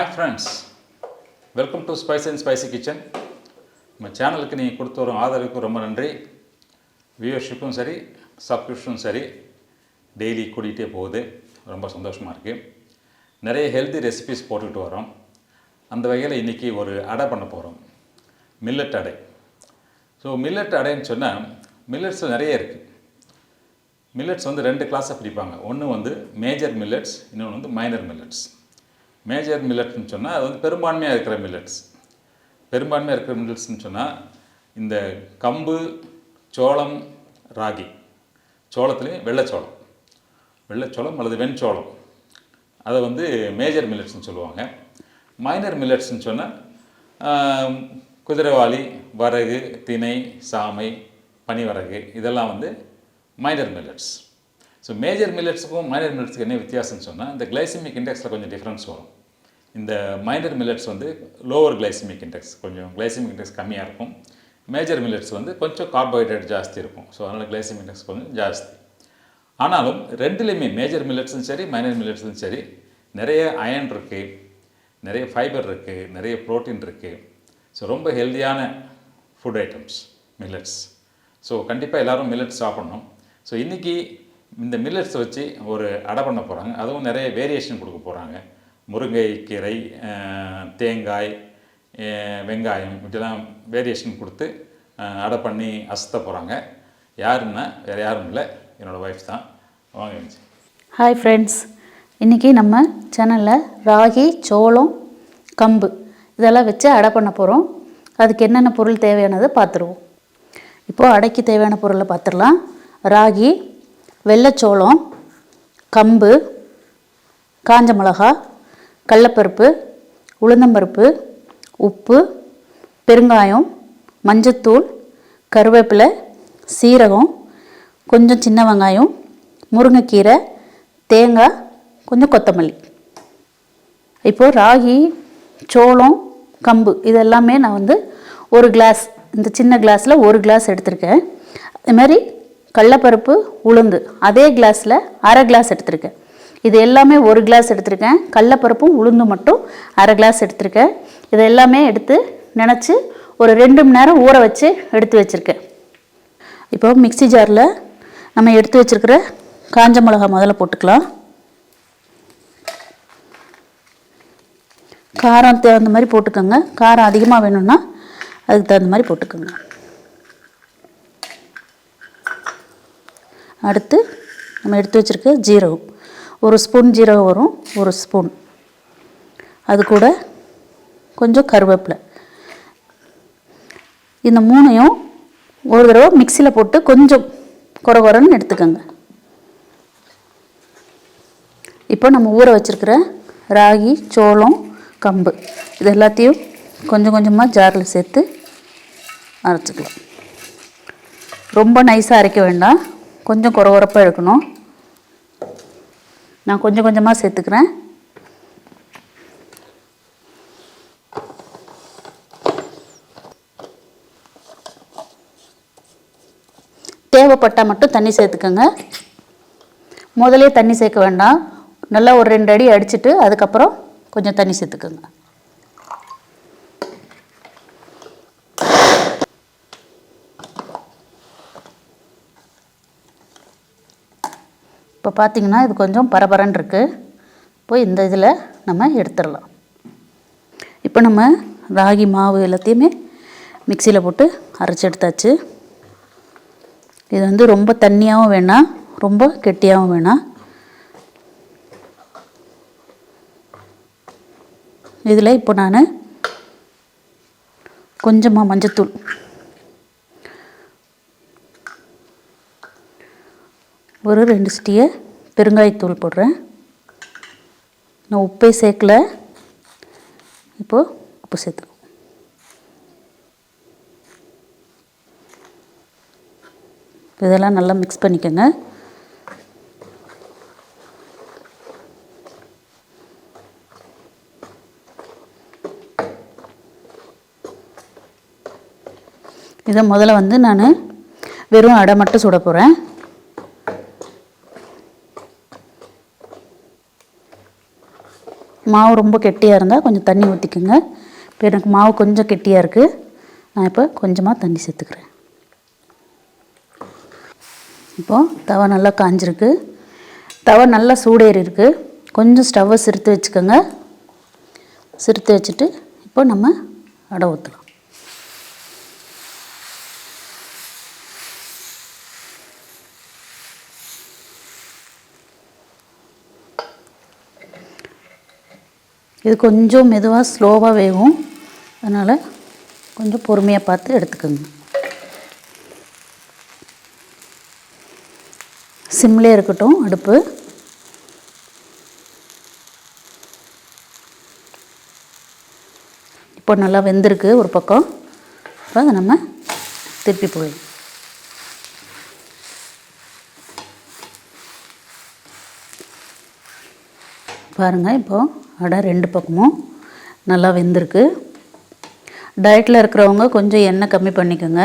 Hi friends, welcome to Spice and Spicy Kitchen. நம்ம சேனலுக்கு நீங்கள் கொடுத்து வரும் ஆதரவுக்கு ரொம்ப நன்றி. வியூவர்ஷிப்பும் சரி, சப்ஸ்கிரிப்ஷனும் சரி, டெய்லி கூட்டிகிட்டே போகுது. ரொம்ப சந்தோஷமாக இருக்குது. நிறைய ஹெல்த்தி ரெசிபிஸ் போட்டுக்கிட்டு வரோம். அந்த வகையில் இன்றைக்கி ஒரு அடை பண்ண போகிறோம். மில்லட் அடை. ஸோ மில்லட் அடைன்னு சொன்னால் மில்லட்ஸ் நிறைய இருக்குது. மில்லட்ஸ் வந்து ரெண்டு கிளாஸாக பிரிப்பாங்க. ஒன்று வந்து மேஜர் மில்லட்ஸ், இன்னொன்று வந்து மைனர் மில்லட்ஸ். மேஜர் மில்லட்ஸ்னு சொன்னால் அது வந்து பெரும்பான்மையாக இருக்கிற மில்லட்ஸ். பெரும்பான்மையாக இருக்கிற மில்லட்ஸ்னு சொன்னால் இந்த கம்பு, சோளம், ராகி. சோளத்துலேயும் வெள்ளைச்சோளம் அல்லது வெண்சோளம், அதை வந்து மேஜர் மில்லட்ஸ்னு சொல்லுவாங்க. மைனர் மில்லட்ஸ்னு சொன்னால் குதிரைவாளி, வரகு, திணை, சாமை, பனிவரகு, இதெல்லாம் வந்து மைனர் மில்லட்ஸ். ஸோ மேஜர் மில்லட்ஸுக்கும் மைனர் மில்லட்ஸுக்கு என்ன வித்தியாசம்னு சொன்னால் இந்த கிளைசிமிக் இண்டெக்ஸில் கொஞ்சம் டிஃப்ரென்ஸ் வரும். இந்த மைனர் மில்லட்ஸ் வந்து லோவர் கிளைசிமிக் இண்டெக்ஸ், கொஞ்சம் கிளைசிமிக் இண்டெக்ஸ் கம்மியாக இருக்கும். மேஜர் மில்லட்ஸ் வந்து கொஞ்சம் கார்போஹைட்ரேட் ஜாஸ்தி இருக்கும். ஸோ அதனால் கிளைசிமிக் இண்டெக்ஸ் கொஞ்சம் ஜாஸ்தி. ஆனாலும் ரெண்டுலேயுமே மேஜர் மில்லட்ஸும் சரி, மைனர் மில்லட்ஸும் சரி, நிறைய அயன் இருக்குது, நிறைய ஃபைபர் இருக்குது, நிறைய ப்ரோட்டீன் இருக்குது. ஸோ ரொம்ப ஹெல்த்தியான ஃபுட் ஐட்டம்ஸ் மில்லட்ஸ். ஸோ கண்டிப்பாக எல்லோரும் மில்லட்ஸ் சாப்பிட்ணும். ஸோ இன்றைக்கி இந்த மில்லட்ஸை வச்சு ஒரு அடை பண்ண போகிறாங்க. அதுவும் நிறைய வேரியேஷன் கொடுக்க போகிறாங்க. முருங்கைக்கீரை, தேங்காய், வெங்காயம், இப்படிலாம் வேரியேஷன் கொடுத்து அடை பண்ணி அசத்த போகிறாங்க. யாருன்னா வேறு யாரும் இல்லை, என்னோடய ஒய்ஃப் தான். வாங்க. ஹாய் ஃப்ரெண்ட்ஸ், இன்றைக்கி நம்ம சேனலில் ராகி, சோளம், கம்பு இதெல்லாம் வச்சு அடை பண்ண போகிறோம். அதுக்கு என்னென்ன பொருள் தேவையானதை பார்த்துருவோம். இப்போது அடைக்கு தேவையான பொருளை பார்த்துடலாம். ராகி, வெள்ளைச்சோளம், கம்பு, காஞ்ச மிளகா, கடலப்பருப்பு, உளுந்தம்பருப்பு, உப்பு, பெருங்காயம், மஞ்சத்தூள், கருவேப்பிலை, சீரகம், கொஞ்சம் சின்ன வெங்காயம், முருங்கைக்கீரை, தேங்காய், கொஞ்சம் கொத்தமல்லி. இப்போது ராகி, சோளம், கம்பு இதெல்லாமே நான் வந்து ஒரு கிளாஸ், இந்த சின்ன கிளாஸில் ஒரு கிளாஸ் எடுத்திருக்கேன். அதுமாதிரி கடலப்பருப்பு, உளுந்து அதே கிளாஸில் அரை கிளாஸ் எடுத்திருக்கேன். இது எல்லாமே ஒரு கிளாஸ் எடுத்திருக்கேன். கடலப்பருப்பும் உளுந்து மட்டும் அரை கிளாஸ் எடுத்திருக்கேன். இது எல்லாமே எடுத்து நினச்சி ஒரு 2 மணி நேரம் ஊற வச்சு எடுத்து வச்சுருக்கேன். இப்போ மிக்ஸி ஜாரில் நம்ம எடுத்து வச்சுருக்கிற காஞ்ச மிளகா முதல்ல போட்டுக்கலாம். காரம் தகுந்த மாதிரி போட்டுக்கோங்க. காரம் அதிகமாக வேணும்னா அதுக்கு தகுந்த மாதிரி போட்டுக்கோங்க. அடுத்து நம்ம எடுத்து வச்சுருக்க ஜீரகம், ஒரு ஸ்பூன் ஜீரகம் வரும், ஒரு ஸ்பூன். அது கூட கொஞ்சம் கருவேப்பிலை. இந்த மூணையும் ஒரு தடவை மிக்சியில் போட்டு கொஞ்சம் கொரன்னு எடுத்துக்கோங்க. இப்போ நம்ம ஊற வச்சுருக்கிற ராகி, சோளம், கம்பு இது எல்லாத்தையும் கொஞ்சம் கொஞ்சமாக ஜாரில் சேர்த்து அரைச்சிக்கலாம். ரொம்ப நைஸாக அரைக்க வேண்டாம், கொஞ்சம் கொரப்பாக எடுக்கணும். நான் கொஞ்சம் கொஞ்சமாக சேர்த்துக்கிறேன். தேவைப்பட்டால் மட்டும் தண்ணி சேர்த்துக்கோங்க. முதலே தண்ணி சேர்க்க வேண்டாம். நல்லா ஒரு 2 அடி அடிச்சுட்டு அதுக்கப்புறம் கொஞ்சம் தண்ணி சேர்த்துக்கோங்க. இப்போ பார்த்திங்கன்னா இது கொஞ்சம் பரபரன்னு இருக்குது. இப்போ இந்த இதில் நம்ம எடுத்துடலாம். இப்போ நம்ம ராகி மாவு எல்லாத்தையுமே மிக்சியில் போட்டு அரைச்சி எடுத்தாச்சு. இது வந்து ரொம்ப தண்ணியாகவும் வேணாம், ரொம்ப கெட்டியாகவும் வேணாம். இதில் இப்போ நான் கொஞ்சமாக மஞ்சத்தூள், ஒரு 2 சிட்டியை பெருங்காயத்தூள் போடுறேன். நான் உப்பே சேர்க்கல. இப்போது உப்பு சேர்த்துக்கோ. இதெல்லாம் நல்லா மிக்ஸ் பண்ணிக்கோங்க. இதை முதல்ல வந்து நான் வெறும் அடை மட்டும் சுட போகிறேன். மாவு ரொம்ப கெட்டியாக இருந்தால் கொஞ்சம் தண்ணி ஊற்றிக்குங்க. இப்போ எனக்கு மாவு கொஞ்சம் கெட்டியாக இருக்குது. நான் இப்போ கொஞ்சமாக தண்ணி சேர்த்துக்கிறேன். இப்போது தவா நல்லா காஞ்சிருக்கு. தவா நல்லா சூடேறி இருக்குது. கொஞ்சம் ஸ்டவ்வை சிறுத்து வச்சுக்கோங்க. சிறுத்து வச்சுட்டு இப்போ நம்ம அடை ஊற்றலாம். இது கொஞ்சம் மெதுவாக ஸ்லோவாக வேகும். அதனால் கொஞ்சம் பொறுமையாக பார்த்து எடுத்துக்கோங்க. சிம்லேயே இருக்கட்டும் அடுப்பு. இப்போ நல்லா வெந்திருக்கு ஒரு பக்கம். இப்போ அதை நம்ம திருப்பி போடலாம். பாருங்கள், இப்போது அடை 2 பக்கமும் நல்லா வெந்திருக்கு. டயட்டில் இருக்கிறவங்க கொஞ்சம் எண்ணெய் கம்மி பண்ணிக்கோங்க.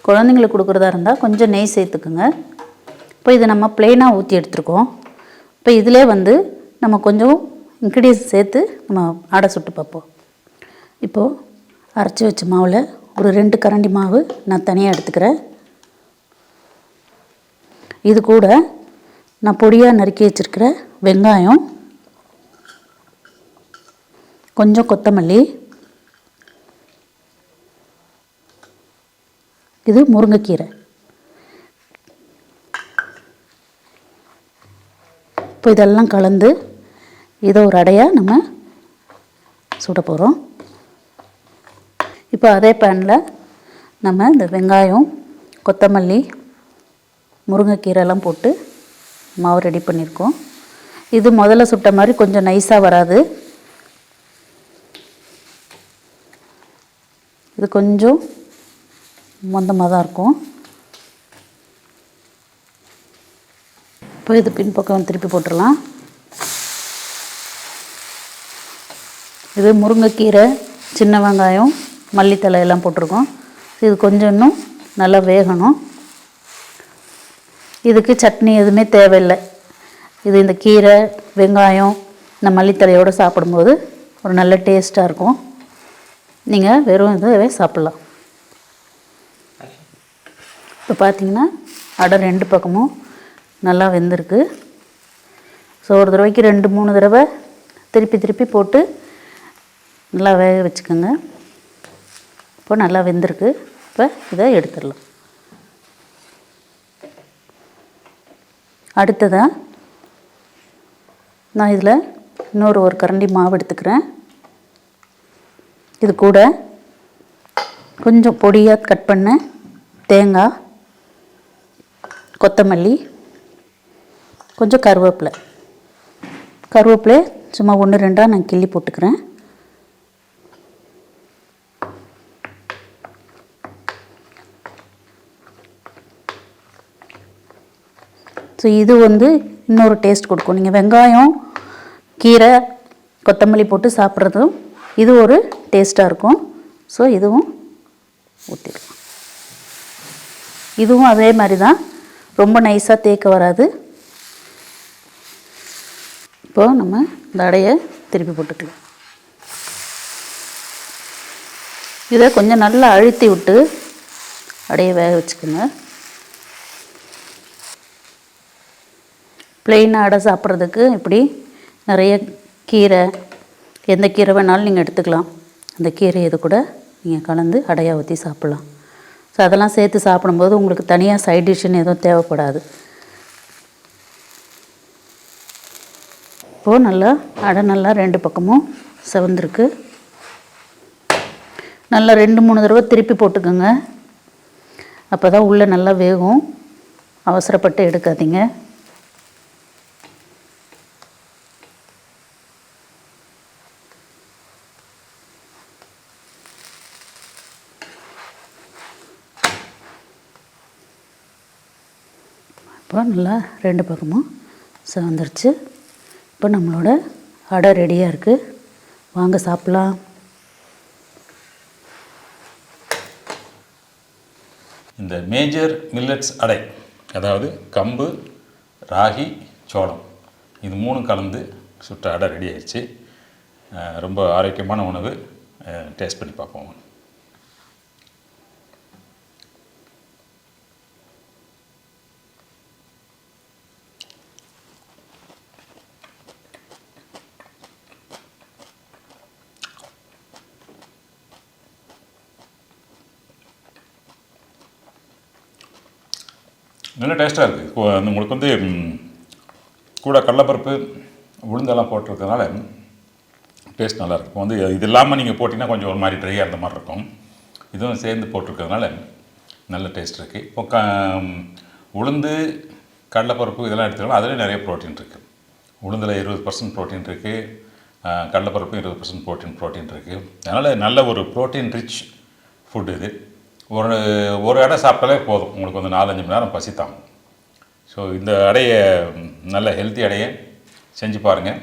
குழந்தைங்களுக்கு கொடுக்குறதா இருந்தால் கொஞ்சம் நெய் சேர்த்துக்குங்க. இப்போ இதை நம்ம ப்ளெயினாக ஊற்றி எடுத்துருக்கோம். இப்போ இதிலே நம்ம கொஞ்சம் இன்க்ரீடியன்ஸ் சேர்த்து நம்ம அடை சுட்டு பார்ப்போம். இப்போது அரைச்சி வச்ச மாவில் ஒரு 2 கரண்டி மாவு நான் தனியாக எடுத்துக்கிறேன். இது கூட நான் பொடியாக நறுக்கி வச்சுருக்கிற வெங்காயம், கொஞ்சம் கொத்தமல்லி, இது முருங்கைக்கீரை. இப்போ இதெல்லாம் கலந்து இதை ஒரு அடையாக நம்ம சுட போகிறோம். இப்போ அதே பேனில் நம்ம இந்த வெங்காயம், கொத்தமல்லி, முருங்கைக்கீரைலாம் போட்டு மாவு ரெடி பண்ணியிருக்கோம். இது முதல்ல சுட்ட மாதிரி கொஞ்சம் நைஸாக வராது. இது கொஞ்சம் மொந்தமாக தான் இருக்கும். இப்போ இது பின்பக்கம் திருப்பி போட்டுடலாம். இது முருங்கைக்கீரை, சின்ன வெங்காயம், மல்லித்தழை எல்லாம் போட்டிருக்கோம். இது கொஞ்சம் இன்னும் நல்லா வேகணும். இதுக்கு சட்னி எதுவுமே தேவையில்லை. இது இந்த கீரை, வெங்காயம், இந்த மல்லித்தழையோடு சாப்பிடும்போது ஒரு நல்ல டேஸ்ட்டாக இருக்கும். நீங்கள் வெறும் இதுவே சாப்பிட்லாம். இப்போ பார்த்தீங்கன்னா அடை 2 பக்கமும் நல்லா வெந்திருக்கு. ஸோ ஒரு தடவைக்கு 2-3 தடவை திருப்பி போட்டு நல்லா வேக வச்சுக்கோங்க. இப்போ நல்லா வெந்திருக்கு. இப்போ இதை எடுத்துடலாம். அடுத்ததாக நான் இதில் இன்னொரு கரண்டி மாவு எடுத்துக்கிறேன். இது கூட கொஞ்சம் பொடியாக கட் பண்ண தேங்காய், கொத்தமல்லி, கொஞ்சம் கருவேப்பிலை சும்மா 1-2 நான் கிள்ளி போட்டுக்கிறேன். ஸோ இது இன்னொரு டேஸ்ட் கொடுக்கும். நீங்கள் வெங்காயம், கீரை, கொத்தமல்லி போட்டு சாப்பிட்றதும் இது ஒரு டேஸ்ட்டாக இருக்கும். ஸோ இதுவும் ஊற்றிடலாம். இதுவும் அதே மாதிரி தான், ரொம்ப நைஸாக தேய்க்க வராது. இப்போது நம்ம இந்த அடையை திருப்பி போட்டுக்கலாம். இதை கொஞ்சம் நல்லா அழுத்தி விட்டு அடையை வேக வச்சுக்கோங்க. ப்ளெயினாக அடை சாப்பிட்றதுக்கு இப்படி நிறைய கீரை, எந்த கீரை வேணாலும் நீங்கள் எடுத்துக்கலாம். அந்த கீரை இது கூட நீங்கள் கலந்து அடையாக ஊற்றி சாப்பிட்லாம். ஸோ அதெல்லாம் சேர்த்து சாப்பிடும்போது உங்களுக்கு தனியாக சைட் டிஷ்ஷுன்னு எதுவும் தேவைப்படாது. இப்போது நல்லா அடை நல்லா 2 பக்கமும் செவந்திருக்கு. நல்லா 2-3 தடவை திருப்பி போட்டுக்கோங்க. அப்போ தான் உள்ளே நல்லா வேகும். அவசரப்பட்டு எடுக்காதீங்க. இப்போ நல்லா 2 பக்கமும் செவந்துருச்சு. இப்போ நம்மளோட அடை ரெடியாக இருக்குது. வாங்க சாப்பிட்லாம். இந்த மேஜர் மில்லட்ஸ் அடை, அதாவது கம்பு, ராகி, சோளம், இது 3 கலந்து சுட்ட அடை ரெடி ஆயிடுச்சு. ரொம்ப ஆரோக்கியமான உணவு. டேஸ்ட் பண்ணி பார்ப்போம். நல்ல டேஸ்ட்டாக இருக்குது. உங்களுக்கு வந்து கூட கடலைப்பருப்பு உளுந்தெல்லாம் போட்டிருக்கிறதுனால டேஸ்ட் நல்லாயிருக்கு. இப்போ வந்து இது இல்லாமல் நீங்கள் போட்டிங்கன்னா கொஞ்சம் ஒரு மாதிரி ட்ரையாக இருந்த மாதிரி இருக்கும். இதுவும் சேர்ந்து போட்டிருக்கிறதுனால நல்ல டேஸ்ட் இருக்குது. இப்போ உளுந்து கடலைப்பருப்பு இதெல்லாம் எடுத்துக்கலாம். அதில் நிறைய ப்ரோட்டீன் இருக்குது. உளுந்தில் 20% ப்ரோட்டீன் இருக்குது, கடலைப்பருப்பு 20% ப்ரோட்டீன் இருக்குது. அதனால் நல்ல ஒரு ப்ரோட்டீன் ரிச் ஃபுட் இது. ஒரு அடை சாப்பிட்டாலே போதும், உங்களுக்கு வந்து 4-5 மணி நேரம் பசி தாங்கும். ஸோ இந்த அடையை நல்ல ஹெல்த்தி அடையை செஞ்சு பாருங்கள்.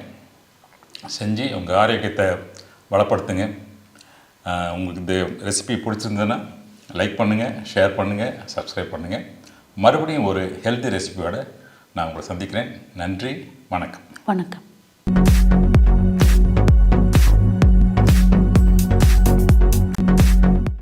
செஞ்சு உங்கள் ஆரோக்கியத்தை வளப்படுத்துங்க. உங்களுக்கு இந்த ரெசிபி பிடிச்சிருந்ததுன்னா லைக் பண்ணுங்கள், ஷேர் பண்ணுங்கள், சப்ஸ்கிரைப் பண்ணுங்கள். மறுபடியும் ஒரு ஹெல்த்தி ரெசிபியோடு நான் உங்களை சந்திக்கிறேன். நன்றி, வணக்கம். வணக்கம்.